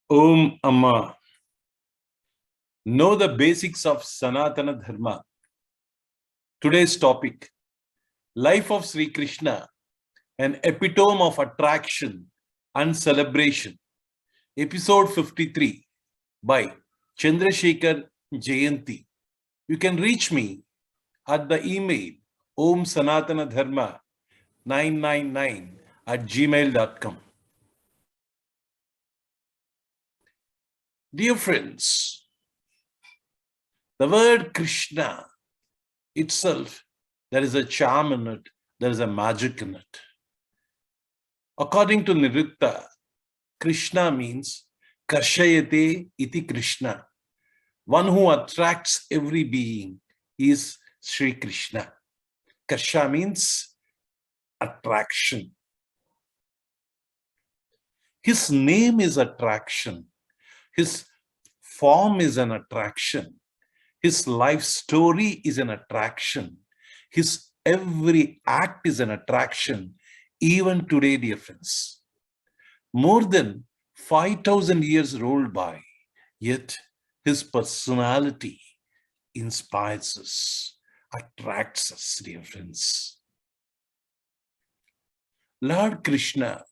Om Amma. Know the basics of Sanatana Dharma. Today's topic, Life of Sri Krishna, an epitome of attraction and celebration. Episode 53 by Chandrasekhar Jayanti. You can reach me at the email omsanatanadharma999@gmail.com. Dear friends, the word Krishna itself, there is a charm in it, there is a magic in it. According to Nirukta, Krishna means Karshayate iti Krishna. One who attracts every being is Sri Krishna. Karsha means attraction. His name is attraction. His form is an attraction. His life story is an attraction. His every act is an attraction. Even today, dear friends, more than 5,000 years rolled by, yet his personality inspires us, attracts us, dear friends. Lord Krishna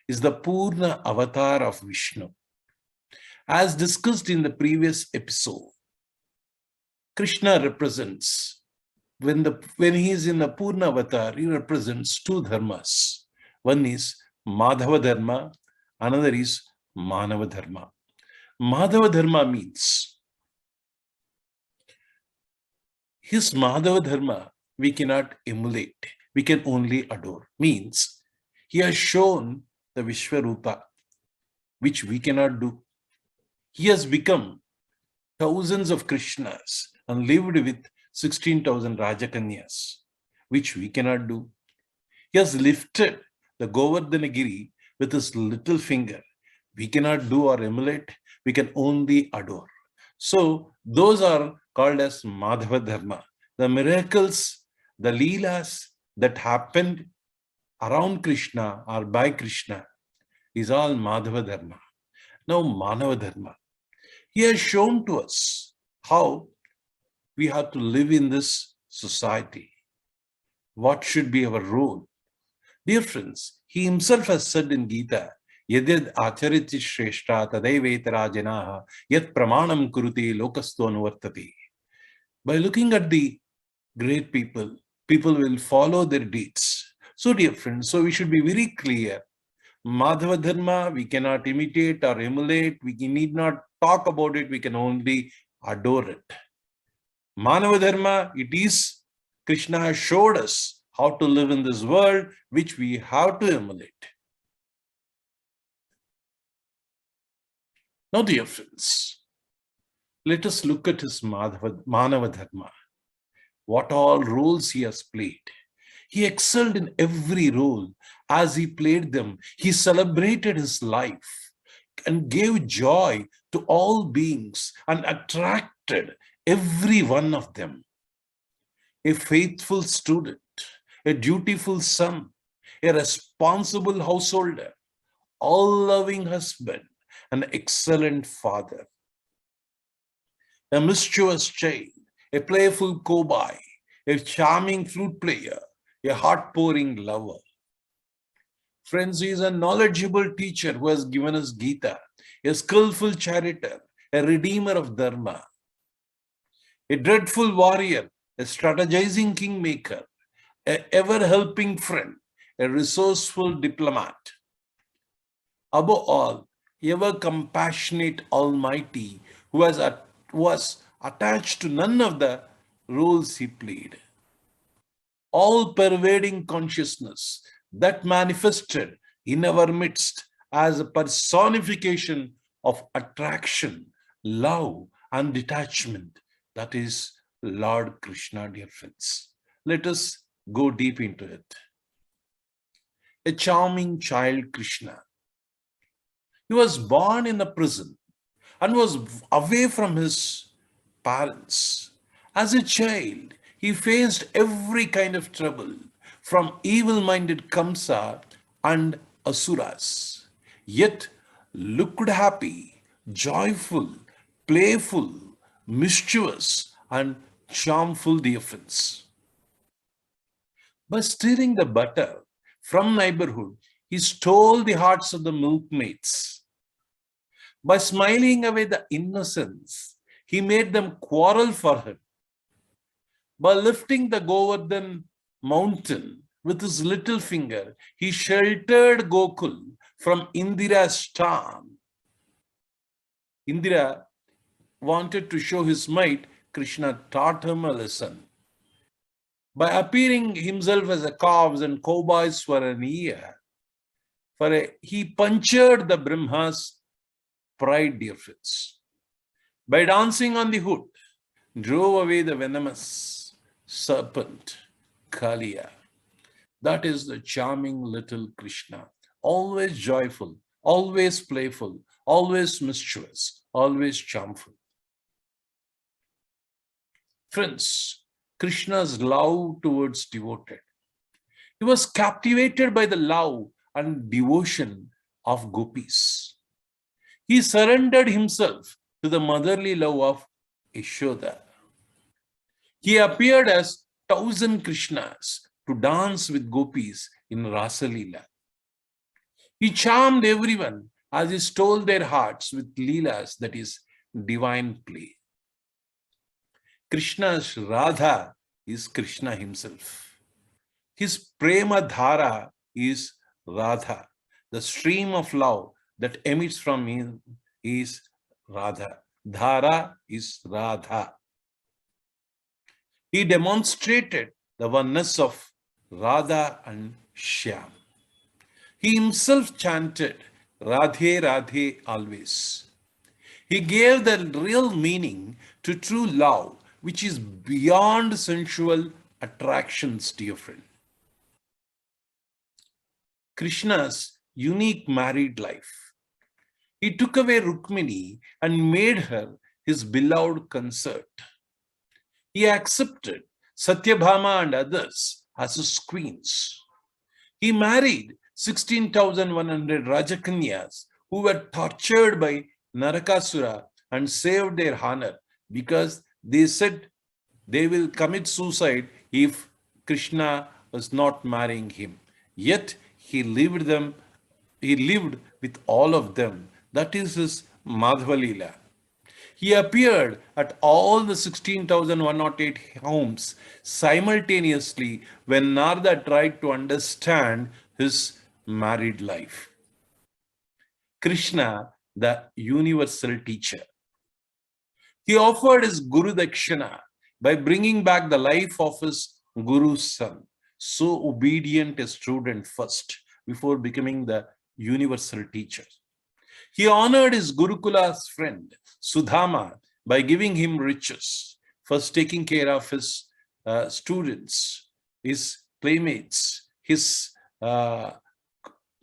is the Purna avatar of Vishnu. As discussed in the previous episode, Krishna represents, when he is in the Purna avatar, he represents two dharmas. One is Madhava Dharma, another is Manava Dharma. Madhava Dharma means, his Madhava Dharma we cannot emulate, we can only adore. Means, he has shown the Vishwarupa, which we cannot do. He has become thousands of Krishnas and lived with 16,000 Rajakanyas, which we cannot do. He has lifted the Govardhanagiri with his little finger. We cannot do or emulate, we can only adore. So those are called as Madhava Dharma. The miracles, the leelas that happened around Krishna or by Krishna is all Madhava Dharma. Now Manava Dharma. He has shown to us how we have to live in this society. What should be our role? Dear friends, he himself has said in Gita, Yadyad achariti shreshta tadaivetara janaha yat pramanam kuruti lokasto anuvartati. By looking at the great people, people will follow their deeds. So dear friends, so we should be very clear. Madhava Dharma, we cannot imitate or emulate, we need not talk about it, we can only adore it. Manava Dharma, it is, Krishna has showed us how to live in this world, which we have to emulate. Now, dear friends, let us look at his Manava Dharma. What all roles he has played. He excelled in every role. As he played them, he celebrated his life and gave joy to all beings and attracted every one of them. A faithful student, a dutiful son, a responsible householder, all-loving husband, an excellent father, a mischievous child, a playful cobai, a charming flute player, a heart-pouring lover. Friends, he is a knowledgeable teacher who has given us Gita, a skillful charioteer, a redeemer of Dharma, a dreadful warrior, a strategizing kingmaker, an ever-helping friend, a resourceful diplomat. Above all, ever compassionate Almighty who was attached to none of the roles he played. All-pervading consciousness that manifested in our midst as a personification of attraction, love, and detachment. That is Lord Krishna, dear friends. Let us go deep into it. A charming child, Krishna. He was born in a prison and was away from his parents. As a child, he faced every kind of trouble from evil-minded Kamsa and Asuras, yet looked happy joyful, playful, mischievous, and charmful, dear friends. By stealing the butter from neighborhood, he stole the hearts of the milkmaids. By smiling away the innocence, he made them quarrel for him. By lifting the Govardhan mountain with his little finger, he sheltered Gokul from Indira's storm. Indira wanted to show his might. Krishna taught him a lesson. By appearing himself as a calves and cowboys for an year, he punctured the Brahma's pride, dear friends. By dancing on the hood, drove away the venomous serpent, Kaliya. That is the charming little Krishna, always joyful, always playful, always mischievous, always charmful. Friends, Krishna's love towards devoted. He was captivated by the love and devotion of gopis. He surrendered himself to the motherly love of Yashoda. He appeared as 1,000 Krishnas to dance with gopis in Rasa Leela. He charmed everyone as he stole their hearts with Leelas, that is, divine play. Krishna's Radha is Krishna himself. His Prema Dhara is Radha. The stream of love that emits from him is Radha. Dhara is Radha. He demonstrated the oneness of Radha and Shyam. He himself chanted Radhe Radhe always. He gave the real meaning to true love, which is beyond sensual attractions, dear friend. Krishna's unique married life. He took away Rukmini and made her his beloved consort. He accepted Satyabhama and others as his queens. He married 16,100 Rajakanyas who were tortured by Narakasura and saved their honor because they said they will commit suicide if Krishna was not marrying him. Yet he lived with all of them. That is his Madhva Leela. He appeared at all the 16,108 homes simultaneously when Narada tried to understand his married life. Krishna, the universal teacher. He offered his Guru Dakshina by bringing back the life of his Guru's son, so obedient a student first before becoming the universal teacher. He honored his Gurukula's friend, Sudama, by giving him riches, first taking care of his students, his playmates, his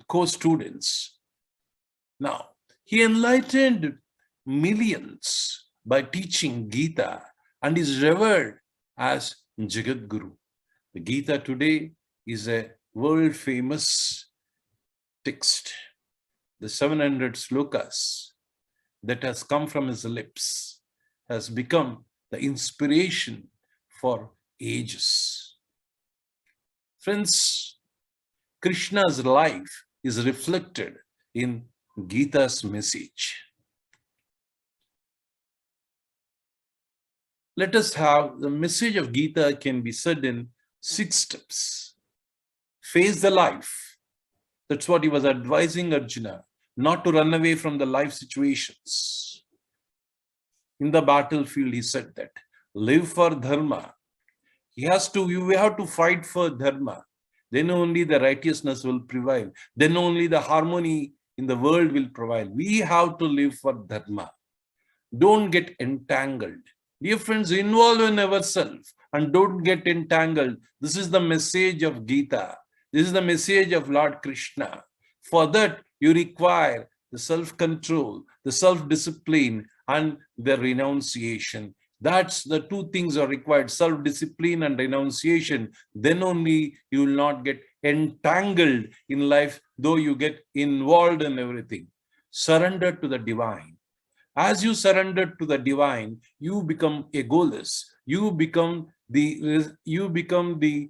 co-students. Now, he enlightened millions by teaching Gita and is revered as Jagat Guru. The Gita today is a world-famous text. The 700 slokas that has come from his lips has become the inspiration for ages. Friends, Krishna's life is reflected in Gita's message. Let us have the message of Gita can be said in 6 steps. Face the life. That's what he was advising Arjuna, not to run away from the life situations. In the battlefield, he said that. Live for dharma. You have to fight for dharma. Then only the righteousness will prevail. Then only the harmony in the world will prevail. We have to live for dharma. Don't get entangled. Dear friends, involve in ourselves and don't get entangled. This is the message of Gita. This is the message of Lord Krishna. For that, you require the self-control, the self-discipline, and the renunciation. That's the 2 things are required, self-discipline and renunciation. Then only you will not get entangled in life, though you get involved in everything. Surrender to the divine. As you surrender to the divine, you become egoless. You become the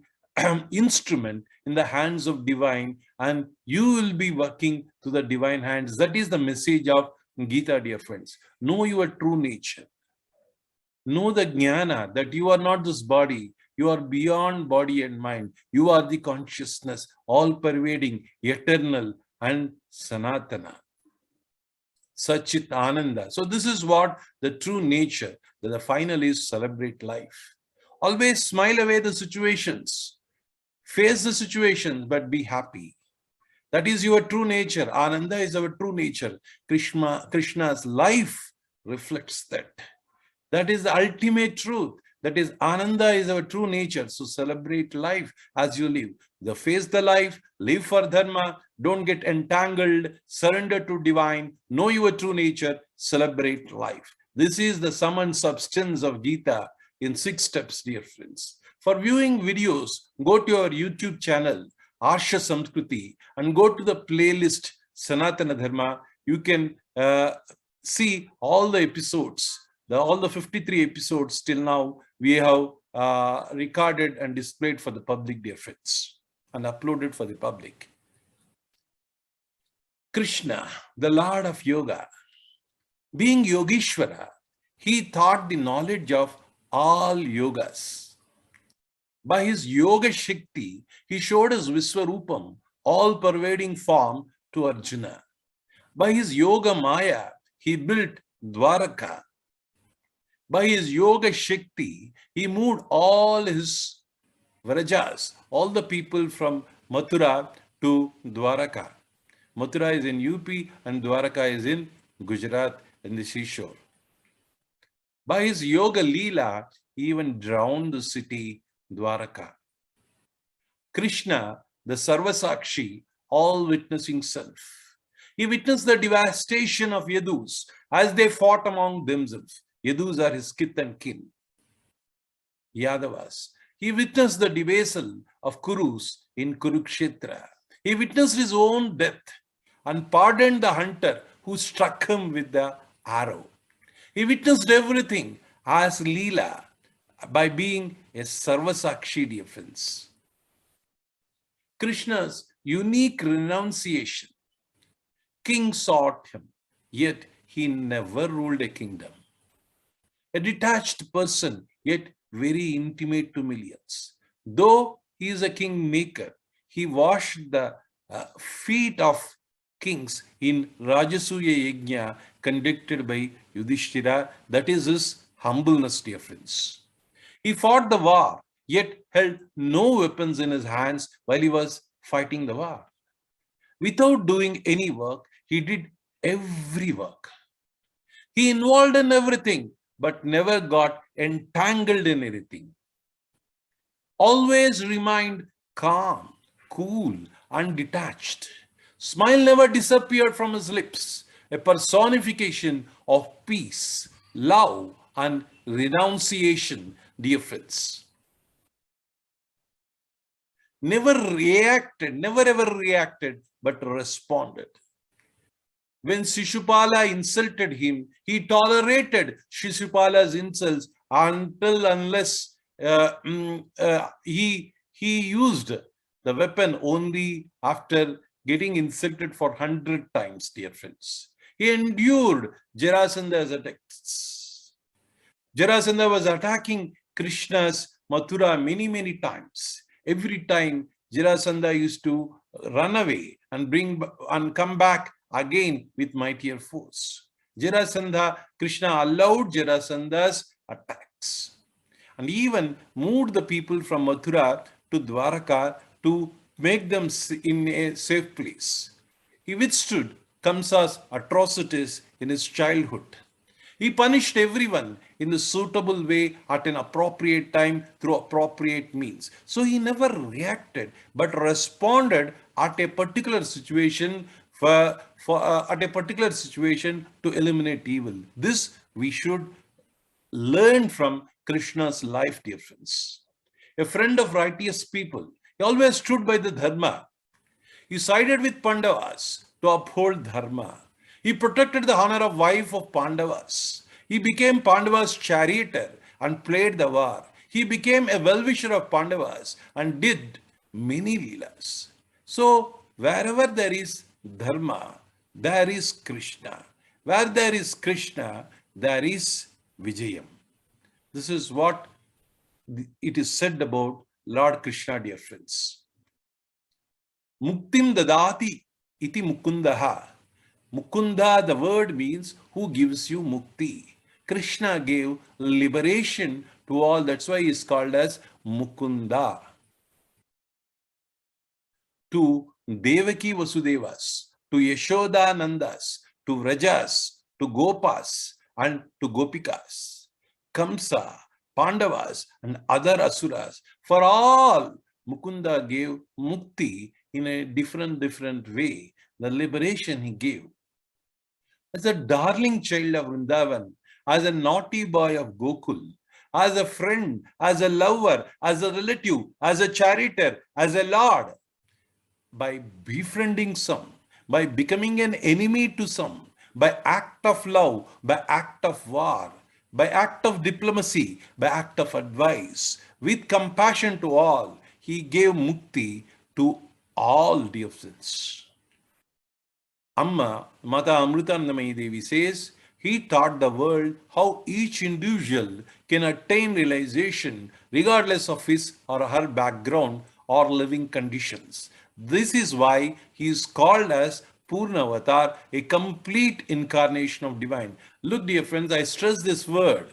instrument in the hands of divine, and you will be working to the divine hands. That is the message of Gita, dear friends. Know your true nature. Know the jnana that you are not this body. You are beyond body and mind. You are the consciousness, all pervading, eternal, and sanatana. Sachit Ananda. So this is what the true nature, that the final is celebrate life. Always smile away the situations. Face the situations, but be happy. That is your true nature. Ananda is our true nature. Krishna's life reflects that. That is the ultimate truth. That is, Ananda is our true nature. So celebrate life as you live. Face the life, live for dharma, don't get entangled, surrender to divine, know your true nature, celebrate life. This is the sum and substance of Gita in 6 steps, dear friends. For viewing videos, go to our YouTube channel, Arsha Samskriti, and go to the playlist Sanatana Dharma. You can see all the episodes. All the 53 episodes till now we have recorded and displayed for the public, dear friends, and uploaded for the public. Krishna, the Lord of Yoga, being Yogeshwara, he taught the knowledge of all yogas. By his Yoga Shakti, he showed his Viswarupam, all-pervading form, to Arjuna. By his Yoga Maya, he built Dwaraka. By his Yoga Shakti, he moved all his Vrajas, all the people from Mathura to Dwaraka. Mathura is in UP and Dwaraka is in Gujarat, in the seashore. By his Yoga Leela, he even drowned the city Dwaraka. Krishna, the Sarvasakshi, all-witnessing self. He witnessed the devastation of Yadus as they fought among themselves. Yadus are his kith and kin, Yadavas. He witnessed the debasal of Kurus in Kurukshetra. He witnessed his own death and pardoned the hunter who struck him with the arrow. He witnessed everything as Leela by being a Sarvasakshi, dear friends. Krishna's unique renunciation. King sought him, yet he never ruled a kingdom. A detached person, yet very intimate to millions. Though he is a kingmaker, he washed the feet of kings in Rajasuya Yajna conducted by Yudhishthira. That is his humbleness, dear friends. He fought the war, yet held no weapons in his hands while he was fighting the war. Without doing any work, he did every work. He involved in everything, but never got entangled in anything. Always remained calm, cool, and detached. Smile never disappeared from his lips, a personification of peace, love, and renunciation, dear friends. Never ever reacted, but responded. When Shishupala insulted him, he tolerated Shishupala's insults unless he used the weapon only after getting insulted for 100 times, dear friends. He endured Jarasandha's attacks. Jarasandha was attacking Krishna's Mathura many times. Every time Jarasandha used to run away and come back again with mightier force. Krishna allowed Jarasandha's attacks and even moved the people from Mathura to Dwaraka to make them in a safe place. He withstood Kamsa's atrocities in his childhood. He punished everyone in the suitable way at an appropriate time through appropriate means. So he never reacted, but responded at a particular situation to eliminate evil. This we should learn from Krishna's life, dear friends. A friend of righteous people, he always stood by the dharma. He sided with Pandavas to uphold dharma. He protected the honor of wife of Pandavas. He became Pandavas' charioteer and played the war. He became a well-wisher of Pandavas and did many leelas. So wherever there is dharma, there is Krishna. Where there is Krishna, there is Vijayam. This is what it is said about Lord Krishna, dear friends. Muktim dadati iti mukundaha. Mukunda, the word means who gives you mukti. Krishna gave liberation to all. That's why he is called as Mukunda. To Devaki Vasudevas, to Yashoda Nandas, to Rajas, to Gopas, and to Gopikas, Kamsa, Pandavas, and other Asuras. For all, Mukunda gave mukti in a different way. The liberation he gave. As a darling child of Vrindavan, as a naughty boy of Gokul, as a friend, as a lover, as a relative, as a charioteer, as a lord, by befriending some, by becoming an enemy to some, by act of love, by act of war, by act of diplomacy, by act of advice, with compassion to all, he gave mukti to all devotees. Amma, Mata Amrutanandamayi Devi says, he taught the world how each individual can attain realization regardless of his or her background or living conditions. This is why he is called as Purna Avatar, a complete incarnation of divine. Look, dear friends, I stress this word.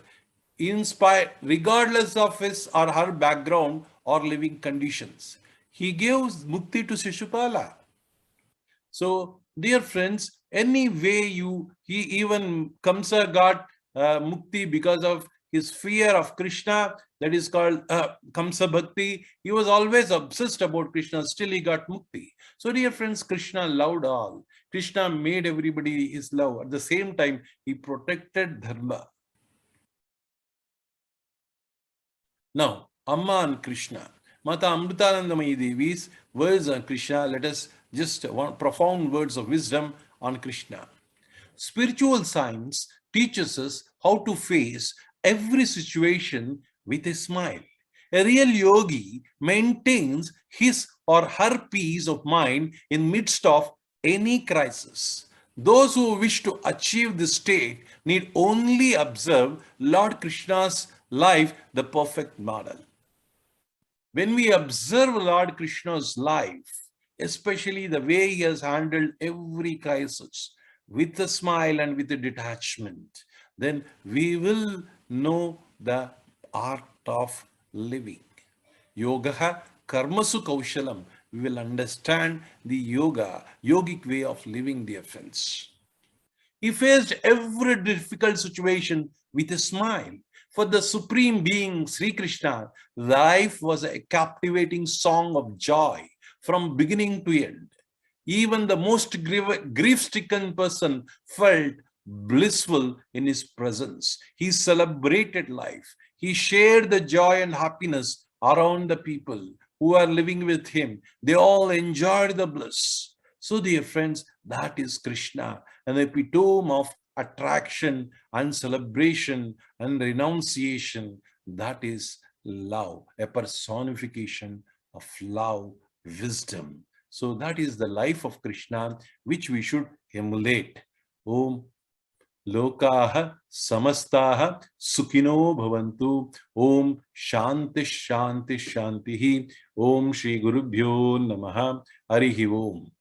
Inspired, regardless of his or her background or living conditions. He gives mukti to Shishupala. So, dear friends, any way he even Kamsa got mukti because of his fear of Krishna, that is called Kamsa Bhakti. He was always obsessed about Krishna, still he got mukti. So, dear friends, Krishna loved all. Krishna made everybody his love. At the same time, he protected dharma. Now, Amma and Krishna. Mata Amrutanandamayi Devi's words on Krishna, let us just one profound words of wisdom on Krishna. Spiritual science teaches us how to face every situation with a smile. A real yogi maintains his or her peace of mind in midst of any crisis. Those who wish to achieve this state need only observe Lord Krishna's life, the perfect model. When we observe Lord Krishna's life, especially the way he has handled every crisis with a smile and with a detachment, then we will know the art of living. Yogaha karmasu kaushalam. We will understand the yogic way of living, dear friends. He faced every difficult situation with a smile. For the Supreme Being, Sri Krishna, life was a captivating song of joy from beginning to end. Even the most grief-stricken person felt blissful in his presence. He celebrated life. He shared the joy and happiness around the people who are living with him. They all enjoyed the bliss. So, dear friends, that is Krishna, an epitome of attraction and celebration and renunciation. That is love, a personification of love, wisdom. So that is the life of Krishna, which we should emulate. Om Lokaha Samastaha Sukhino Bhavantu. Om Shanti Shanti Shantihi. Om Shri Gurubhyo Namaha. Harihi Om.